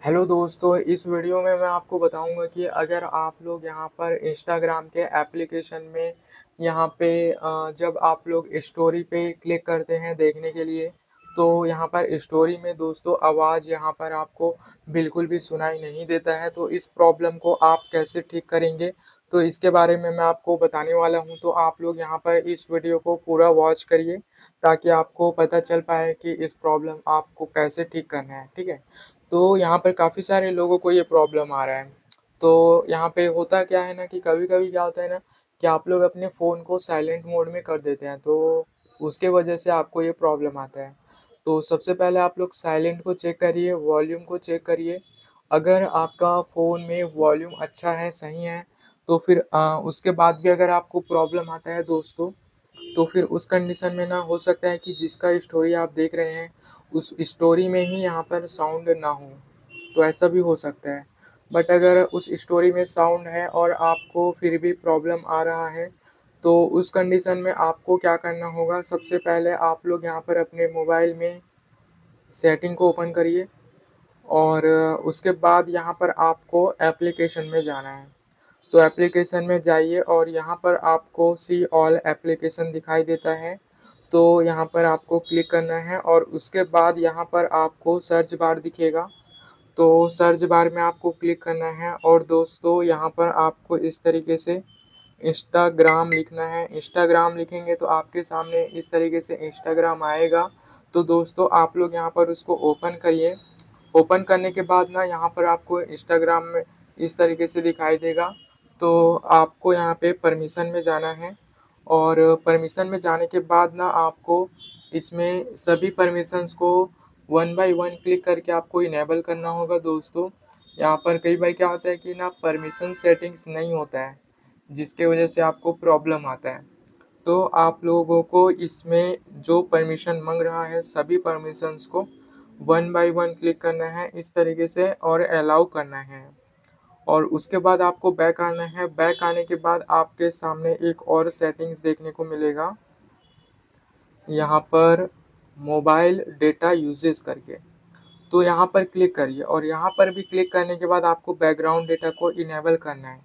Hello दोस्तों, इस video में मैं आपको बताऊंगा कि अगर आप लोग यहाँ पर इंस्टाग्राम के एप्लीकेशन में यहाँ पे जब आप लोग स्टोरी पे क्लिक करते हैं देखने के लिए, तो यहाँ पर स्टोरी में दोस्तों आवाज़ यहाँ पर आपको बिल्कुल भी सुनाई नहीं देता है। तो इस प्रॉब्लम को आप कैसे ठीक करेंगे, तो इसके बारे में मैं आपको बताने वाला हूँ। तो आप लोग यहाँ पर इस वीडियो को पूरा वॉच करिए ताकि आपको पता चल पाए कि इस प्रॉब्लम आपको कैसे ठीक करना है, ठीक है। तो यहाँ पर काफ़ी सारे लोगों को ये प्रॉब्लम आ रहा है। तो यहाँ पे होता क्या है ना कि कभी-कभी क्या होता है ना कि आप लोग अपने फ़ोन को साइलेंट मोड में कर देते हैं, तो उसके वजह से आपको ये प्रॉब्लम आता है। तो सबसे पहले आप लोग साइलेंट को चेक करिए, वॉल्यूम को चेक करिए। अगर आपका फ़ोन में वॉल्यूम अच्छा है, सही है, तो फिर उसके बाद भी अगर आपको प्रॉब्लम आता है दोस्तों, तो फिर उस कंडीशन में ना हो सकता है कि जिसका स्टोरी आप देख रहे हैं, उस स्टोरी में ही यहाँ पर साउंड ना हो, तो ऐसा भी हो सकता है। बट अगर उस स्टोरी में साउंड है और आपको फिर भी प्रॉब्लम आ रहा है, तो उस कंडीशन में आपको क्या करना होगा, सबसे पहले आप लोग यहाँ पर अपने मोबाइल में सेटिंग को ओपन करिए और उसके बाद यहाँ पर आपको एप्लीकेशन में जाना है। तो एप्लीकेशन में जाइए और यहाँ पर आपको सी ऑल एप्लीकेशन दिखाई देता है, तो यहाँ पर आपको क्लिक करना है और उसके बाद यहाँ पर आपको सर्च बार दिखेगा, तो सर्च बार में आपको क्लिक करना है और दोस्तों यहाँ पर आपको इस तरीके से इंस्टाग्राम लिखना है। इंस्टाग्राम लिखेंगे तो आपके सामने इस तरीके से इंस्टाग्राम आएगा। तो दोस्तों आप लोग यहाँ पर उसको ओपन करिए। ओपन करने के बाद ना यहाँ पर आपको इंस्टाग्राम में इस तरीके से दिखाई देगा। तो आपको यहाँ पे परमिशन में जाना है और परमिशन में जाने के बाद ना आपको इसमें सभी परमिशंस को वन बाय वन क्लिक करके आपको इनेबल करना होगा दोस्तों। यहाँ पर कई बार क्या होता है कि ना परमिशन सेटिंग्स नहीं होता है, जिसके वजह से आपको प्रॉब्लम आता है। तो आप लोगों को इसमें जो परमिशन मांग रहा है सभी परमिशंस को वन बाय वन क्लिक करना है इस तरीके से और अलाउ करना है और उसके बाद आपको बैक आना है। बैक आने के बाद आपके सामने एक और सेटिंग्स देखने को मिलेगा, यहाँ पर मोबाइल डेटा यूजेज करके। तो यहाँ पर क्लिक करिए और यहाँ पर भी क्लिक करने के बाद आपको बैकग्राउंड डेटा को इनेबल करना है।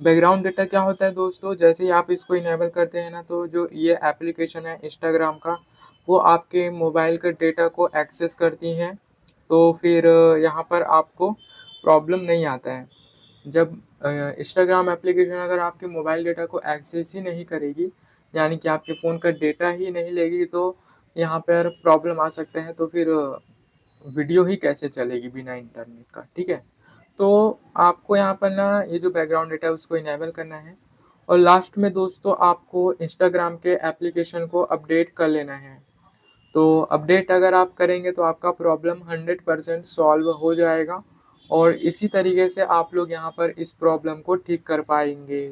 बैकग्राउंड डेटा क्या होता है दोस्तों, जैसे ही आप इसको इनेबल करते हैं ना, तो जो ये एप्लीकेशन है इंस्टाग्राम का, वो आपके मोबाइल के डेटा को एक्सेस करती हैं। तो फिर यहाँ पर आपको प्रॉब्लम नहीं आता है। जब इंस्टाग्राम एप्लीकेशन अगर आपके मोबाइल डेटा को एक्सेस ही नहीं करेगी, यानी कि आपके फ़ोन का डेटा ही नहीं लेगी, तो यहाँ पर प्रॉब्लम आ सकता है। तो फिर वीडियो ही कैसे चलेगी बिना इंटरनेट का, ठीक है? तो आपको यहाँ पर ना ये जो बैकग्राउंड डेटा है उसको इनेबल करना है और लास्ट में दोस्तों आपको इंस्टाग्राम के एप्लीकेशन को अपडेट कर लेना है। तो अपडेट अगर आप करेंगे तो आपका प्रॉब्लम 100% सॉल्व हो जाएगा और इसी तरीके से आप लोग यहाँ पर इस प्रॉब्लम को ठीक कर पाएँगे।